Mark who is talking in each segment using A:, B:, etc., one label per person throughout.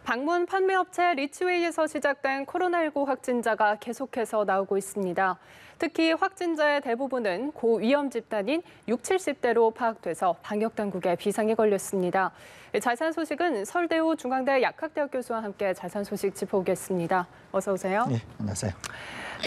A: 방문 판매업체 리치웨이에서 시작된 코로나19 확진자가 계속해서 나오고 있습니다. 특히 확진자의 대부분은 고위험 집단인 60, 70대로 파악돼서 방역당국에 비상이 걸렸습니다. 자세한 소식은 설대우 중앙대 약학대학 교수와 함께 자세한 소식 짚어보겠습니다. 어서 오세요.
B: 네, 안녕하세요.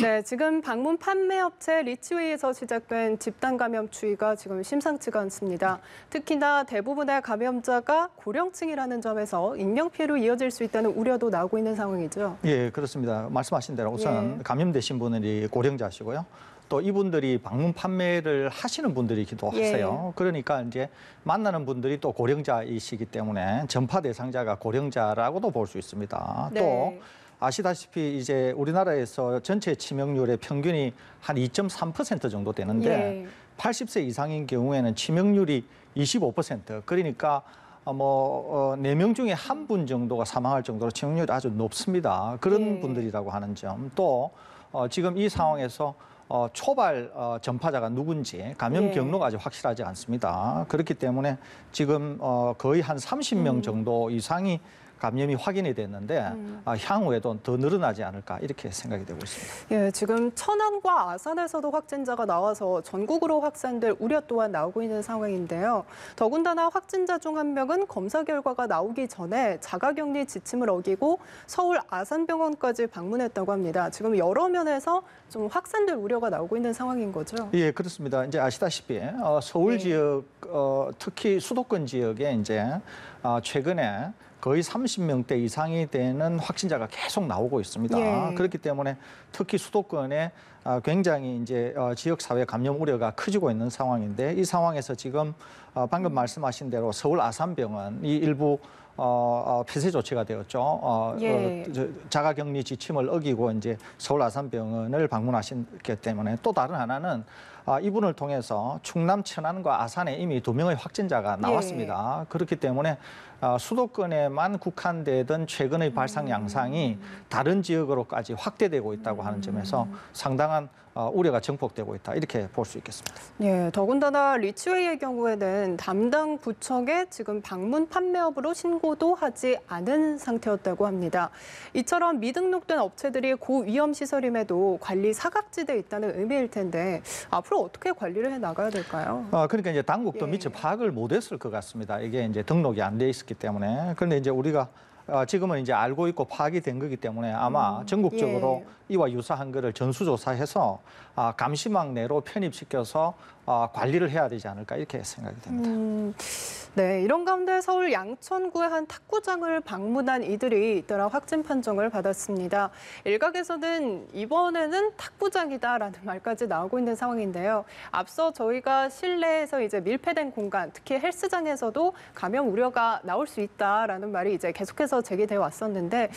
A: 네, 지금 방문 판매업체 리치웨이에서 시작된 집단 감염 추이가 지금 심상치가 않습니다. 특히나 대부분의 감염자가 고령층이라는 점에서 인명피해로 이어질 수 있다는 우려도 나오고 있는 상황이죠.
B: 예, 그렇습니다. 말씀하신 대로 우선 감염되신 분들이 고령자시고요. 또 이분들이 방문 판매를 하시는 분들이기도 하세요. 그러니까 이제 만나는 분들이 또 고령자이시기 때문에 전파 대상자가 고령자라고도 볼 수 있습니다.
A: 네.
B: 또 아시다시피 이제 우리나라에서 전체 치명률의 평균이 한 2.3% 정도 되는데 80세 이상인 경우에는 치명률이 25%. 그러니까 4명 중에 한 분 정도가 사망할 정도로 치명률이 아주 높습니다. 그런 분들이라고 하는 점. 또 지금 이 상황에서 초발 전파자가 누군지 감염 경로가 아직 확실하지 않습니다. 그렇기 때문에 지금 거의 한 30명 정도 이상이 감염이 확인이 됐는데 향후에도 더 늘어나지 않을까 이렇게 생각이 되고 있습니다.
A: 예, 지금 천안과 아산에서도 확진자가 나와서 전국으로 확산될 우려 또한 나오고 있는 상황인데요. 더군다나 확진자 중 한 명은 검사 결과가 나오기 전에 자가격리 지침을 어기고 서울 아산병원까지 방문했다고 합니다. 지금 여러 면에서 좀 확산될 우려가 나오고 있는 상황인 거죠?
B: 예, 그렇습니다. 이제 아시다시피 서울 지역, 특히 수도권 지역에 이제 최근에 거의 30명대 이상이 되는 확진자가 계속 나오고 있습니다. 그렇기 때문에 특히 수도권에 굉장히 이제 지역 사회 감염 우려가 커지고 있는 상황인데 이 상황에서 지금 방금 말씀하신 대로 서울 아산병원이 일부 폐쇄 조치가 되었죠. 자가격리 지침을 어기고 이제 서울 아산병원을 방문하셨기 때문에 또 다른 하나는 이분을 통해서 충남, 천안과 아산에 이미 2명의 확진자가 나왔습니다. 그렇기 때문에 수도권에만 국한되던 최근의 발상 양상이 다른 지역으로까지 확대되고 있다고 하는 점에서 상당한 우려가 증폭되고 있다 이렇게 볼 수 있겠습니다.
A: 예, 더군다나 리치웨이의 경우에는 담당 구청에 지금 방문 판매업으로 신고도 하지 않은 상태였다고 합니다. 이처럼 미등록된 업체들이 고위험 시설임에도 관리 사각지대에 있다는 의미일 텐데 앞으로 어떻게 관리를 해 나가야 될까요?
B: 그러니까 이제 당국도 미처 파악을 못했을 것 같습니다. 이게 이제 등록이 안 돼 있었기 때문에. 그런데 이제 우리가 지금은 이제 알고 있고 파악이 된 거기 때문에 아마 전국적으로 이와 유사한 거를 전수조사해서 감시망 내로 편입시켜서 관리를 해야 되지 않을까 이렇게 생각이 됩니다.
A: 네, 이런 가운데 서울 양천구의 한 탁구장을 방문한 이들이 잇따라 확진 판정을 받았습니다. 일각에서는 이번에는 탁구장이다라는 말까지 나오고 있는 상황인데요. 앞서 저희가 실내에서 이제 밀폐된 공간, 특히 헬스장에서도 감염 우려가 나올 수 있다라는 말이 이제 계속해서 제기돼 왔었는데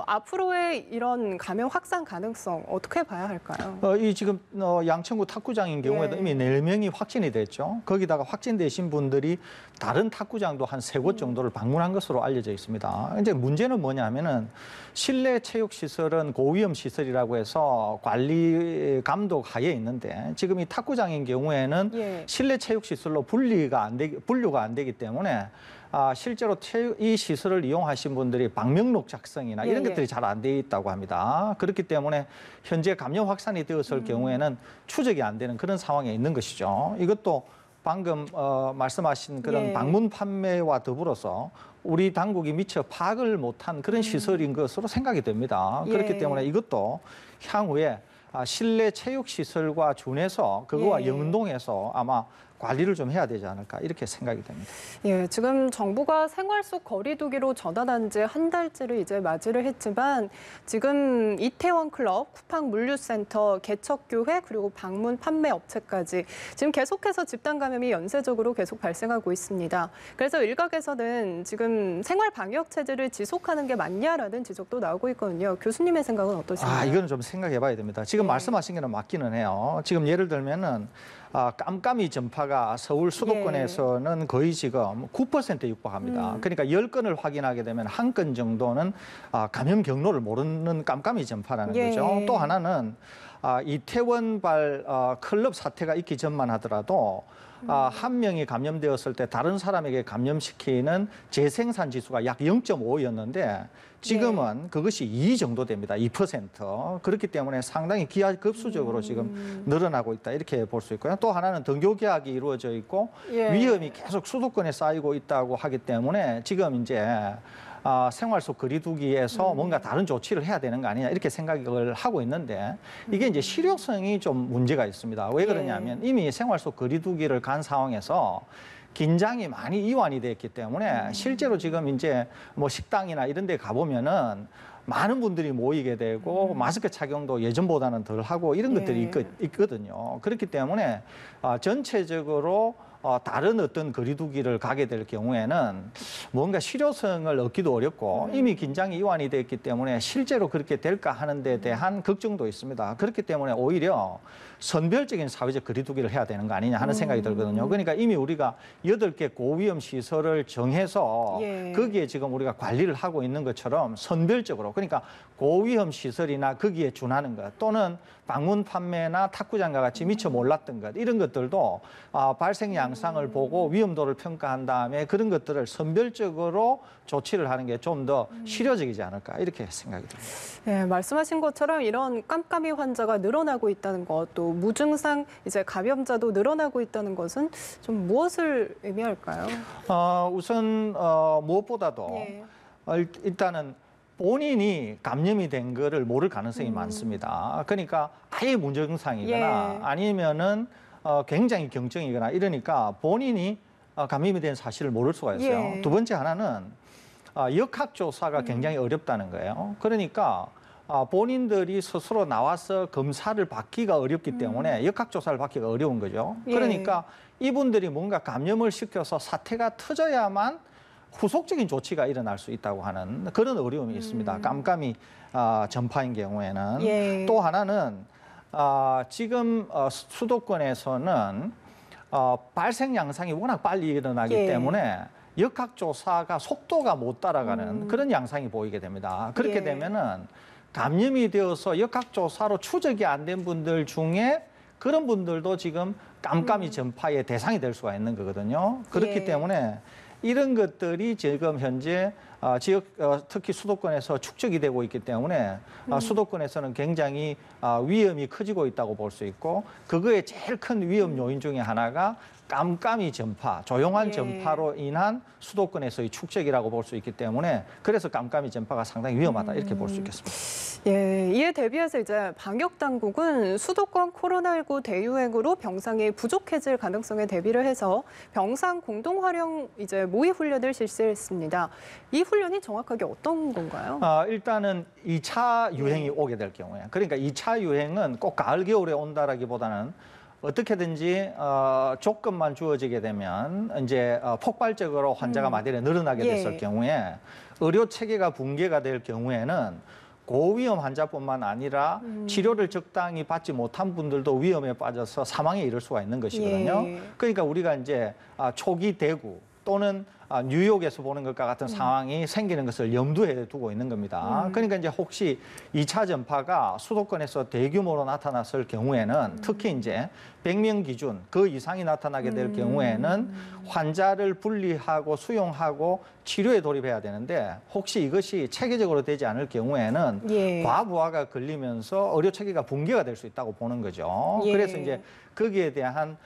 A: 앞으로의 이런 감염 확산 가능성 어떻게 봐야 할까요?
B: 이 지금 양천구 탁구장인 경우에도 이미 4명이 확진이 됐죠. 거기다가 확진되신 분들이 다른 탁구장도 한 3곳 정도를 방문한 것으로 알려져 있습니다. 이제 문제는 뭐냐면은 실내 체육 시설은 고위험 시설이라고 해서 관리 감독 하에 있는데 지금 이 탁구장인 경우에는 실내 체육 시설로 분류가 안 되기 때문에 실제로 이 시설을 이용하신 분들이 방명록 작성이나 이런 것들이 잘 안 돼 있다고 합니다. 그렇기 때문에 현재 감염 확산이 되었을 경우에는 추적이 안 되는 그런 상황에 있는 것이죠. 이것도 방금 말씀하신 그런 방문 판매와 더불어서 우리 당국이 미처 파악을 못한 그런 시설인 것으로 생각이 됩니다. 그렇기 때문에 이것도 향후에 실내 체육시설과 준해서 그거와 연동해서 아마 관리를 좀 해야 되지 않을까 이렇게 생각이 됩니다.
A: 예, 지금 정부가 생활 속 거리두기로 전환한 지 한 달째를 이제 맞이를 했지만 지금 이태원 클럽, 쿠팡 물류센터, 개척교회 그리고 방문 판매 업체까지 지금 계속해서 집단 감염이 연쇄적으로 계속 발생하고 있습니다. 그래서 일각에서는 지금 생활 방역 체제를 지속하는 게 맞냐라는 지적도 나오고 있거든요. 교수님의 생각은 어떠신가요?
B: 이거는 좀 생각해봐야 됩니다. 지금 말씀하신 게는 맞기는 해요. 지금 예를 들면은 깜깜이 전파가 서울 수도권에서는 거의 지금 9%에 육박합니다. 그러니까 10건을 확인하게 되면 한 건 정도는 감염 경로를 모르는 깜깜이 전파라는 거죠. 또 하나는 이태원발 클럽 사태가 있기 전만 하더라도 한 명이 감염되었을 때 다른 사람에게 감염시키는 재생산 지수가 약 0.5였는데 지금은 그것이 2 정도 됩니다. 2%. 그렇기 때문에 상당히 기하급수적으로 지금 늘어나고 있다. 이렇게 볼 수 있고요. 또 하나는 등교 개학이 이루어져 있고
A: 예.
B: 위험이 계속 수도권에 쌓이고 있다고 하기 때문에 지금 이제 생활 속 거리두기에서 뭔가 다른 조치를 해야 되는 거 아니냐 이렇게 생각을 하고 있는데 이게 이제 실효성이 좀 문제가 있습니다. 왜 그러냐면 이미 생활 속 거리두기를 간 상황에서 긴장이 많이 이완이 됐기 때문에 실제로 지금 이제 뭐 식당이나 이런 데 가보면은 많은 분들이 모이게 되고 마스크 착용도 예전보다는 덜 하고 이런 것들이 있거든요. 그렇기 때문에 전체적으로 다른 어떤 거리두기를 가게 될 경우에는 뭔가 실효성을 얻기도 어렵고 이미 긴장이 이완이 됐기 때문에 실제로 그렇게 될까 하는 데 대한 걱정도 있습니다. 그렇기 때문에 오히려 선별적인 사회적 거리두기를 해야 되는 거 아니냐 하는 생각이 들거든요. 그러니까 이미 우리가 8개 고위험 시설을 정해서 거기에 지금 우리가 관리를 하고 있는 것처럼 선별적으로 그러니까 고위험 시설이나 거기에 준하는 것 또는 방문 판매나 탁구장과 같이 미처 몰랐던 것 이런 것들도 발생 양상을 보고 위험도를 평가한 다음에 그런 것들을 선별적으로 조치를 하는 게 좀 더 실효적이지 않을까 이렇게 생각이 듭니다.
A: 네, 말씀하신 것처럼 이런 깜깜이 환자가 늘어나고 있다는 것, 또 무증상 이제 감염자도 늘어나고 있다는 것은 좀 무엇을 의미할까요?
B: 우선 무엇보다도 일단은 본인이 감염이 된 거를 모를 가능성이 많습니다. 그러니까 아예 무증상이거나 아니면은 굉장히 경증이거나 이러니까 본인이 감염이 된 사실을 모를 수가 있어요. 두 번째 하나는 역학조사가 굉장히 어렵다는 거예요. 그러니까 본인들이 스스로 나와서 검사를 받기가 어렵기 때문에 역학조사를 받기가 어려운 거죠. 그러니까 이분들이 뭔가 감염을 시켜서 사태가 터져야만 후속적인 조치가 일어날 수 있다고 하는 그런 어려움이 있습니다. 깜깜이 전파인 경우에는. 또 하나는 지금 수도권에서는 발생 양상이 워낙 빨리 일어나기 때문에 역학조사가 속도가 못 따라가는 그런 양상이 보이게 됩니다. 그렇게 되면은 감염이 되어서 역학조사로 추적이 안 된 분들 중에 그런 분들도 지금 깜깜이 전파의 대상이 될 수가 있는 거거든요. 그렇기 때문에 이런 것들이 지금 현재 지역 특히 수도권에서 축적이 되고 있기 때문에 수도권에서는 굉장히 위험이 커지고 있다고 볼 수 있고 그거의 제일 큰 위험 요인 중에 하나가 깜깜이 전파, 조용한 전파로 인한 수도권에서의 축적이라고 볼 수 있기 때문에 그래서 깜깜이 전파가 상당히 위험하다 이렇게 볼 수 있겠습니다.
A: 이에 대비해서 이제 방역 당국은 수도권 코로나19 대유행으로 병상이 부족해질 가능성에 대비를 해서 병상 공동 활용 이제 모의 훈련을 실시했습니다. 이 훈련이 정확하게 어떤 건가요?
B: 일단은 2차 유행이 오게 될 경우에 그러니까 2차 유행은 꼭 가을 겨울에 온다라기보다는 어떻게든지 조건만 주어지게 되면 이제 폭발적으로 환자가 만일에 늘어나게 됐을 경우에 의료 체계가 붕괴가 될 경우에는 고위험 환자뿐만 아니라 치료를 적당히 받지 못한 분들도 위험에 빠져서 사망에 이를 수가 있는 것이거든요. 그러니까 우리가 이제 초기 대구 또는 뉴욕에서 보는 것과 같은 상황이 생기는 것을 염두에 두고 있는 겁니다. 그러니까 이제 혹시 2차 전파가 수도권에서 대규모로 나타났을 경우에는 특히 이제 100명 기준 그 이상이 나타나게 될 경우에는 환자를 분리하고 수용하고 치료에 돌입해야 되는데 혹시 이것이 체계적으로 되지 않을 경우에는 과부하가 걸리면서 의료 체계가 붕괴가 될 수 있다고 보는 거죠. 그래서 이제 거기에 대한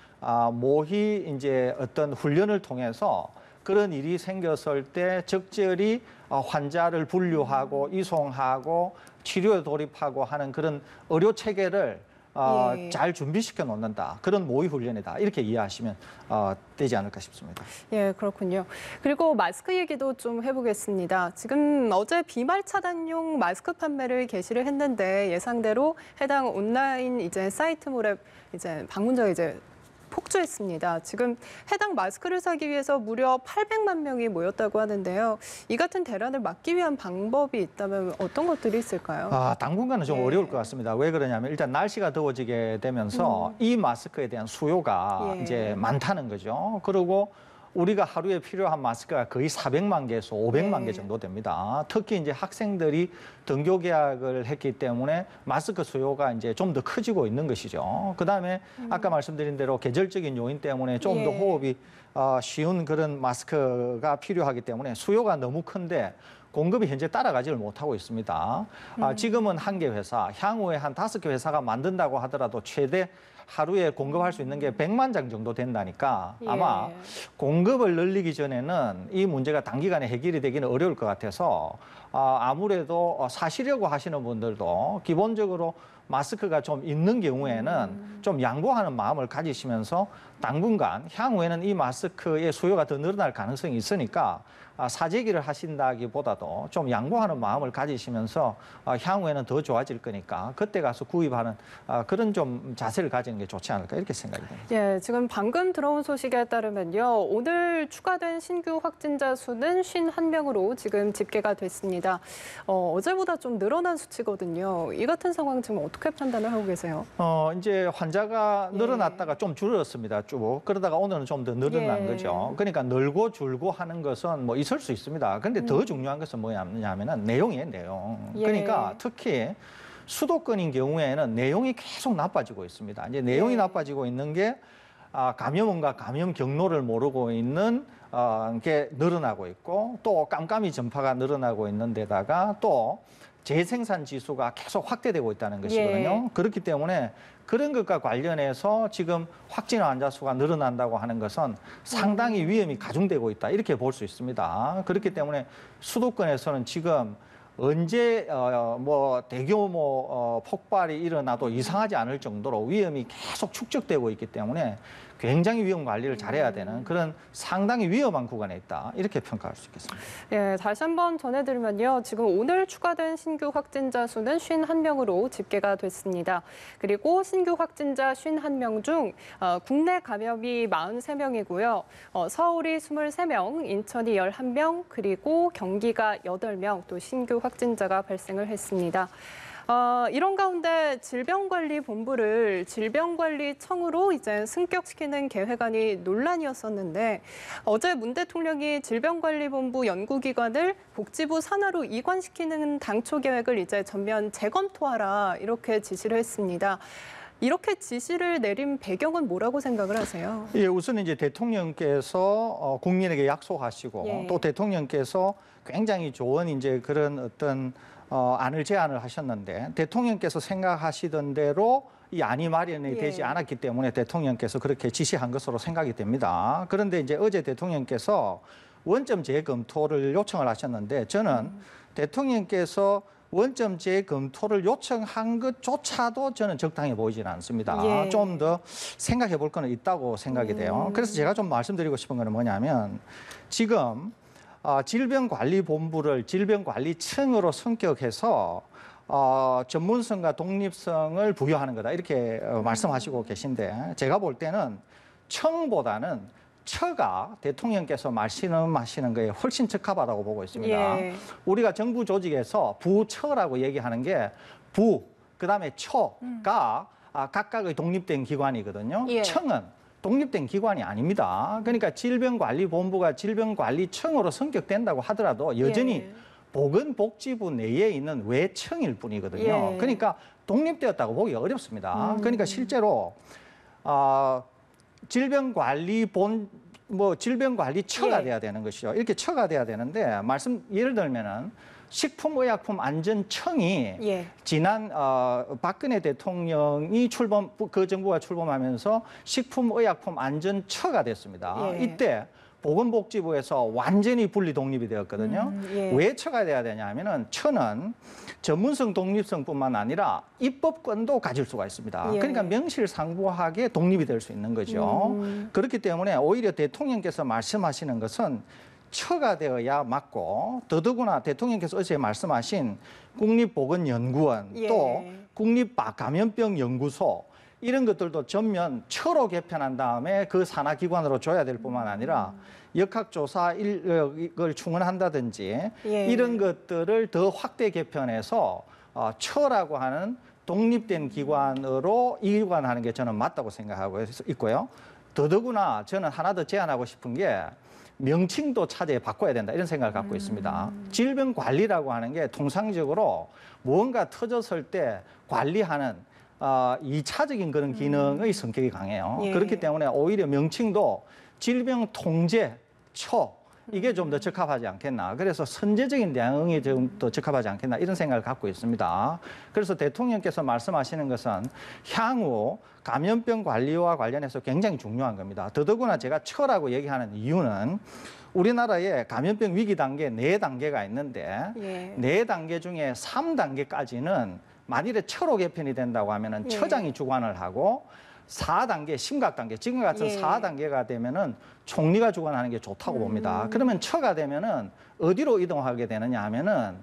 B: 모의 이제 어떤 훈련을 통해서 그런 일이 생겼을 때 적절히 환자를 분류하고 이송하고 치료에 돌입하고 하는 그런 의료 체계를 잘 준비시켜 놓는다. 그런 모의 훈련이다. 이렇게 이해하시면 되지 않을까 싶습니다.
A: 그렇군요. 그리고 마스크 얘기도 좀 해보겠습니다. 지금 어제 비말 차단용 마스크 판매를 개시를 했는데 예상대로 해당 온라인 이제 사이트몰에 이제 방문자가 이제 폭주했습니다. 지금 해당 마스크를 사기 위해서 무려 800만 명이 모였다고 하는데요. 이 같은 대란을 막기 위한 방법이 있다면 어떤 것들이 있을까요?
B: 당분간은 좀 어려울 것 같습니다. 왜 그러냐면 일단 날씨가 더워지게 되면서 이 마스크에 대한 수요가 이제 많다는 거죠. 그리고 우리가 하루에 필요한 마스크가 거의 400만 개에서 500만
A: 네.
B: 개 정도 됩니다. 특히 이제 학생들이 등교 계약을 했기 때문에 마스크 수요가 이제 좀 더 커지고 있는 것이죠. 그다음에 아까 말씀드린 대로 계절적인 요인 때문에 좀 더
A: 예.
B: 호흡이 쉬운 그런 마스크가 필요하기 때문에 수요가 너무 큰데 공급이 현재 따라가지를 못하고 있습니다. 지금은 한 개 회사, 향후에 한 5개 회사가 만든다고 하더라도 최대 하루에 공급할 수 있는 게 100만 장 정도 된다니까 아마
A: 예.
B: 공급을 늘리기 전에는 이 문제가 단기간에 해결이 되기는 어려울 것 같아서 아무래도 사시려고 하시는 분들도 기본적으로 마스크가 좀 있는 경우에는 좀 양보하는 마음을 가지시면서 당분간 향후에는 이 마스크의 수요가 더 늘어날 가능성이 있으니까 사재기를 하신다기보다도 좀 양보하는 마음을 가지시면서 향후에는 더 좋아질 거니까 그때 가서 구입하는 그런 좀 자세를 가지는 게 좋지 않을까 이렇게 생각이 됩니다.
A: 예, 지금 방금 들어온 소식에 따르면요. 오늘 추가된 신규 확진자 수는 51명으로 지금 집계가 됐습니다. 어제보다 좀 늘어난 수치거든요. 이 같은 상황 지금 어떻게 판단을 하고 계세요?
B: 이제 환자가 늘어났다가 좀 줄었습니다. 쭉. 그러다가 오늘은 좀 더 늘어난
A: 예.
B: 거죠. 그러니까 늘고 줄고 하는 것은 뭐 있을 수 있습니다. 그런데 더 중요한 것은 뭐냐면은 내용이에요, 내용.
A: 예.
B: 그러니까 특히 수도권인 경우에는 내용이 계속 나빠지고 있습니다. 이제 내용이
A: 예.
B: 나빠지고 있는 게 감염원과 감염 경로를 모르고 있는 게 늘어나고 있고 또 깜깜이 전파가 늘어나고 있는 데다가 또 재생산 지수가 계속 확대되고 있다는 것이거든요.
A: 예.
B: 그렇기 때문에 그런 것과 관련해서 지금 확진 환자 수가 늘어난다고 하는 것은 상당히 위험이 가중되고 있다 이렇게 볼 수 있습니다. 그렇기 때문에 수도권에서는 지금 언제 뭐 대규모 폭발이 일어나도 이상하지 않을 정도로 위험이 계속 축적되고 있기 때문에 굉장히 위험 관리를 잘해야 되는 그런 상당히 위험한 구간에 있다 이렇게 평가할 수 있겠습니다.
A: 예, 다시 한번 전해드리면요. 지금 오늘 추가된 신규 확진자 수는 51명으로 집계가 됐습니다. 그리고 신규 확진자 51명 중 국내 감염이 43명이고요. 서울이 23명, 인천이 11명, 그리고 경기가 8명 또 신규 확진자가 발생을 했습니다. 이런 가운데 질병관리본부를 질병관리청으로 이제 승격시키는 계획안이 논란이었었는데 어제 문 대통령이 질병관리본부 연구기관을 복지부 산하로 이관시키는 당초 계획을 이제 전면 재검토하라 이렇게 지시를 했습니다. 이렇게 지시를 내린 배경은 뭐라고 생각을 하세요?
B: 예, 우선 이제 대통령께서 국민에게 약속하시고
A: 예.
B: 또 대통령께서 굉장히 좋은 이제 그런 어떤 안을 제안을 하셨는데 대통령께서 생각하시던 대로 이 안이 마련이
A: 예.
B: 되지 않았기 때문에 대통령께서 그렇게 지시한 것으로 생각이 됩니다. 그런데 이제 어제 대통령께서 원점 재검토를 요청을 하셨는데 저는 대통령께서 원점 재검토를 요청한 것조차도 저는 적당해 보이지는 않습니다.
A: 예.
B: 좀 더 생각해 볼 거는 있다고 생각이 돼요. 그래서 제가 좀 말씀드리고 싶은 거는 뭐냐면 지금 질병관리본부를 질병관리청으로 성격해서 전문성과 독립성을 부여하는 거다 이렇게 말씀하시고 계신데 제가 볼 때는 청보다는 처가 대통령께서 말씀하시는 거에 훨씬 적합하다고 보고 있습니다.
A: 예.
B: 우리가 정부 조직에서 부처라고 얘기하는 게 그다음에 처가 각각의 독립된 기관이거든요.
A: 예.
B: 청은 독립된 기관이 아닙니다. 그러니까 질병관리본부가 질병관리청으로 성격된다고 하더라도 여전히
A: 예.
B: 보건복지부 내에 있는 외청일 뿐이거든요.
A: 예.
B: 그러니까 독립되었다고 보기 어렵습니다. 그러니까 실제로 질병관리처가
A: 예.
B: 돼야 되는 것이죠. 이렇게 처가 돼야 되는데 예를 들면은 식품의약품안전청이
A: 예.
B: 지난 박근혜 대통령이 그 정부가 출범하면서 식품의약품안전처가 됐습니다.
A: 예.
B: 이때 보건복지부에서 완전히 분리 독립이 되었거든요.
A: 예.
B: 왜 처가 돼야 되냐 하면은 처는 전문성 독립성뿐만 아니라 입법권도 가질 수가 있습니다.
A: 예.
B: 그러니까 명실상부하게 독립이 될 수 있는 거죠. 그렇기 때문에 오히려 대통령께서 말씀하시는 것은 처가 되어야 맞고 더더구나 대통령께서 어제 말씀하신 국립보건연구원
A: 예.
B: 또 국립감염병연구소 이런 것들도 전면 처로 개편한 다음에 그 산하기관으로 줘야 될 뿐만 아니라 역학조사 인력을 충원한다든지
A: 예.
B: 이런 것들을 더 확대 개편해서 처라고 하는 독립된 기관으로 이관하는 게 저는 맞다고 생각하고 있고요. 더더구나 저는 하나 더 제안하고 싶은 게 명칭도 차제에 바꿔야 된다 이런 생각을 갖고 있습니다. 질병 관리라고 하는 게 통상적으로 무언가 터졌을 때 관리하는 2차적인 그런 기능의 성격이 강해요.
A: 예.
B: 그렇기 때문에 오히려 명칭도 질병 통제 처 이게 좀 더 적합하지 않겠나. 그래서 선제적인 대응이 좀 더 적합하지 않겠나 이런 생각을 갖고 있습니다. 그래서 대통령께서 말씀하시는 것은 향후 감염병 관리와 관련해서 굉장히 중요한 겁니다. 더더구나 제가 처라고 얘기하는 이유는 우리나라에 감염병 위기 단계 4단계가 있는데
A: 예.
B: 4단계 중에 3단계까지는 만일에 처로 개편이 된다고 하면은
A: 예.
B: 처장이 주관을 하고 4단계 심각 단계 지금 같은
A: 예.
B: 4단계가 되면은 총리가 주관하는 게 좋다고 봅니다. 그러면 처가 되면은 어디로 이동하게 되느냐 하면은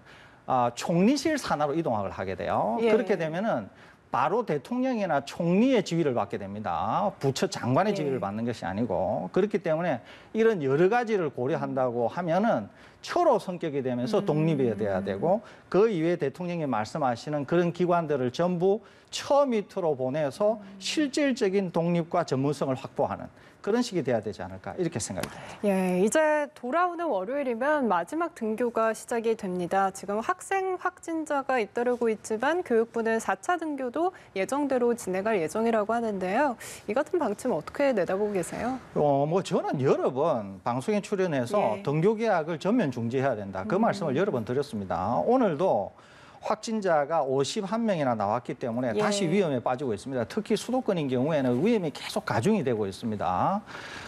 B: 총리실 산하로 이동을 하게 돼요.
A: 예.
B: 그렇게 되면은 바로 대통령이나 총리의 지위를 받게 됩니다. 부처 장관의
A: 예.
B: 지위를 받는 것이 아니고 그렇기 때문에 이런 여러 가지를 고려한다고 하면은 처로 성격이 되면서 독립이 돼야 되고 그 이외에 대통령이 말씀하시는 그런 기관들을 전부 처 밑으로 보내서 실질적인 독립과 전문성을 확보하는 그런 식이 돼야 되지 않을까 이렇게 생각이 듭니다.
A: 예, 이제 돌아오는 월요일이면 마지막 등교가 시작이 됩니다. 지금 학생 확진자가 잇따르고 있지만 교육부는 4차 등교도 예정대로 진행할 예정이라고 하는데요. 이 같은 방침 어떻게 내다보고 계세요?
B: 뭐 저는 여러 번 방송에 출연해서
A: 예.
B: 등교 계약을 전면 중지해야 된다. 그 말씀을 여러 번 드렸습니다. 오늘도 확진자가 51명이나 나왔기 때문에
A: 예.
B: 다시 위험에 빠지고 있습니다. 특히 수도권인 경우에는 위험이 계속 가중이 되고 있습니다.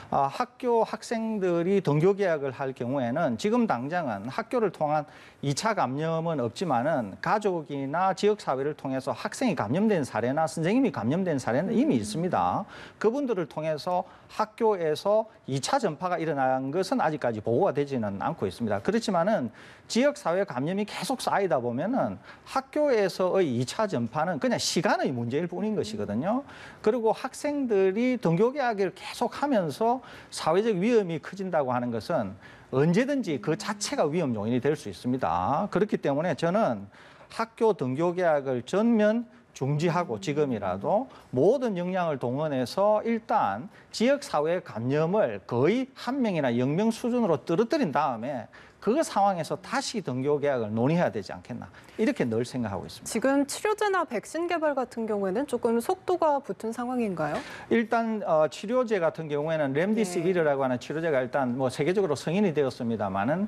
B: 학교 학생들이 등교 계약을 할 경우에는 지금 당장은 학교를 통한 2차 감염은 없지만은 가족이나 지역 사회를 통해서 학생이 감염된 사례나 선생님이 감염된 사례는 이미 있습니다. 그분들을 통해서 학교에서 2차 전파가 일어난 것은 아직까지 보고가 되지는 않고 있습니다. 그렇지만은 지역 사회 감염이 계속 쌓이다 보면은 학교에서의 2차 전파는 그냥 시간의 문제일 뿐인 것이거든요. 그리고 학생들이 등교 계약을 계속 하면서 사회적 위험이 커진다고 하는 것은 언제든지 그 자체가 위험 요인이 될 수 있습니다. 그렇기 때문에 저는 학교 등교 계약을 전면 중지하고 지금이라도 모든 역량을 동원해서 일단 지역사회 감염을 거의 1명이나 0명 수준으로 떨어뜨린 다음에 그 상황에서 다시 등교 계약을 논의해야 되지 않겠나 이렇게 늘 생각하고 있습니다.
A: 지금 치료제나 백신 개발 같은 경우에는 조금 속도가 붙은 상황인가요?
B: 일단 치료제 같은 경우에는 렘디시비르라고 하는 치료제가 일단 뭐 세계적으로 승인이 되었습니다만은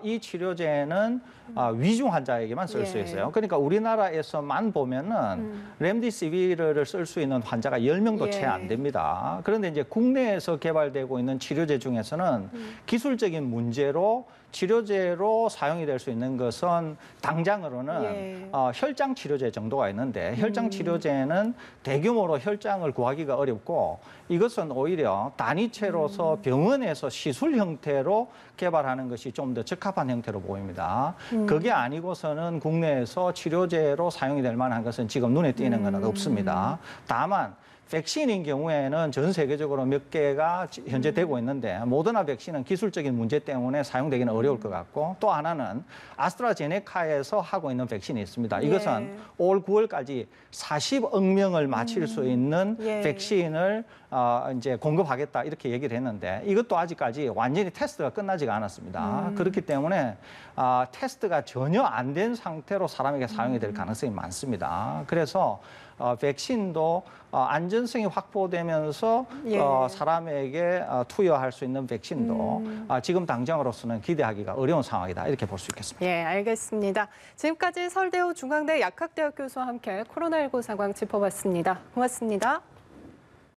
B: 이 치료제는 위중 환자에게만 쓸 수
A: 예.
B: 있어요. 그러니까 우리나라에서만 보면은 렘디시비르를 쓸 수 있는 환자가 10명도 채 안
A: 예.
B: 됩니다. 그런데 이제 국내에서 개발되고 있는 치료제 중에서는 기술적인 문제로 치료제로 사용이 될 수 있는 것은 당장으로는
A: 예.
B: 혈장 치료제 정도가 있는데 혈장 치료제는 대규모로 혈장을 구하기가 어렵고 이것은 오히려 단위체로서 병원에서 시술 형태로 개발하는 것이 좀 더 적합한 형태로 보입니다. 그게 아니고서는 국내에서 치료제로 사용이 될 만한 것은 지금 눈에 띄는 것은 없습니다. 다만 백신인 경우에는 전 세계적으로 몇 개가 현재 되고 있는데 모더나 백신은 기술적인 문제 때문에 사용되기는 어려울 것 같고 또 하나는 아스트라제네카에서 하고 있는 백신이 있습니다. 이것은
A: 예.
B: 올 9월까지 40억 명을 맞힐 수 있는
A: 예.
B: 백신을 이제 공급하겠다 이렇게 얘기를 했는데 이것도 아직까지 완전히 테스트가 끝나지가 않았습니다. 그렇기 때문에 테스트가 전혀 안 된 상태로 사람에게 사용이 될 가능성이 많습니다. 그래서 백신도 안전성이 확보되면서
A: 예.
B: 사람에게 투여할 수 있는 백신도 지금 당장으로서는 기대하기가 어려운 상황이다 이렇게 볼 수 있겠습니다.
A: 예, 알겠습니다. 지금까지 서울대우 중앙대 약학대학 교수와 함께 코로나19 상황 짚어봤습니다. 고맙습니다.